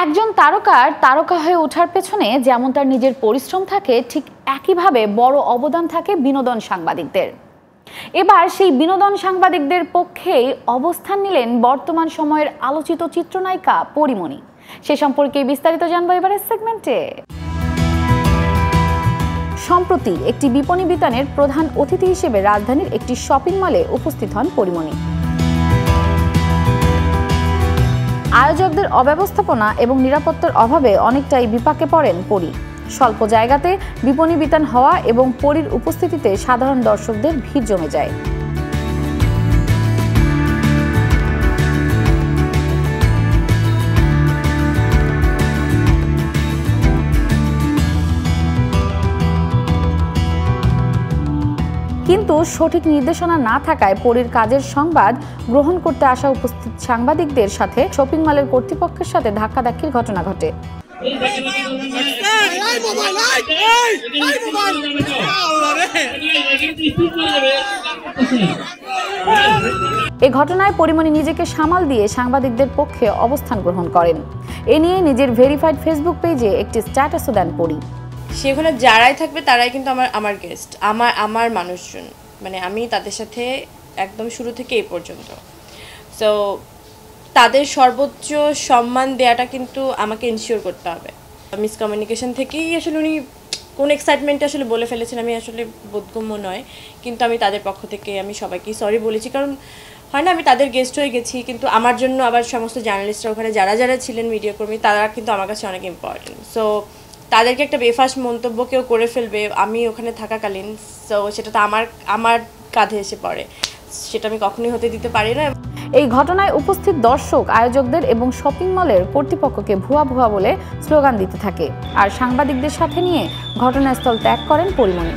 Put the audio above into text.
একজন তারকার তারকা হয়ে ওঠার পেছনে যেমন তার নিজের পরিশ্রম থাকে, ঠিক একইভাবে বড় অবদান থাকে বিনোদন সাংবাদিকদের। এবার সেই বিনোদন সাংবাদিকদের পক্ষেই অবস্থান নিলেন বর্তমান সময়ের আলোচিত চিত্রনায়িকা পরীমনি। সে সম্পর্কে বিস্তারিত জানবো এবারের সেগমেন্টে। সম্প্রতি একটি বিপণী বিতানের প্রধান অতিথি হিসেবে রাজধানীর একটি শপিং মলে উপস্থিত হন পরীমনি। আয়োজকদের অব্যবস্থাপনা এবং নিরাপত্তার অভাবে অনেকটাই বিপাকে পড়েন পরী। স্বল্প জায়গাতে বিপণী বিতান হওয়া এবং পরীর উপস্থিতিতে সাধারণ দর্শকদের ভিড় জমে যায়। কিন্তু সঠিক নির্দেশনা না থাকায় পরীর কাজের সংবাদ গ্রহণ করতে আসা উপস্থিত সাংবাদিকদের সাথে শপিং মলের কর্তৃপক্ষের সাথে ধাক্কাধাক্কির ঘটনা ঘটে। এ ঘটনায় পরীমনি নিজেকে সামাল দিয়ে সাংবাদিকদের পক্ষে অবস্থান গ্রহণ করেন। এ নিয়ে নিজের ভেরিফাইড ফেসবুক পেজে একটি স্ট্যাটাসও দেন পরী। সেখানে যারাই থাকবে তারাই কিন্তু আমার গেস্ট, আমার মানুষজন, মানে আমি তাদের সাথে একদম শুরু থেকে এই পর্যন্ত। সো তাদের সর্বোচ্চ সম্মান দেওয়াটা কিন্তু আমাকে ইনশিওর করতে হবে। মিসকমিউনিকেশন থেকেই আসলে উনি কোন এক্সাইটমেন্টে আসলে বলে ফেলেছেন, আমি আসলে বোধগম্য নয়, কিন্তু আমি তাদের পক্ষ থেকে আমি সবাইকেই সরি বলেছি। কারণ হয় না, আমি তাদের গেস্ট হয়ে গেছি, কিন্তু আমার জন্য আবার সমস্ত জার্নালিস্টরা ওখানে যারা যারা ছিলেন মিডিয়া কর্মী, তারা কিন্তু আমার কাছে অনেক ইম্পর্টেন্ট। সো তাদেরকে একটা বেফাস মন্তব্য কেউ করে ফেলবে আমি ওখানে থাকাকালীন, সো সেটা তো আমার কাঁধে এসে পড়ে, সেটা আমি কখনোই হতে দিতে পারি না। এই ঘটনায় উপস্থিত দর্শক আয়োজকদের এবং শপিং মলের কর্তৃপক্ষকে ভুয়া ভুয়া বলে স্লোগান দিতে থাকে, আর সাংবাদিকদের সাথে নিয়ে ঘটনাস্থল ত্যাগ করেন পরীমনি।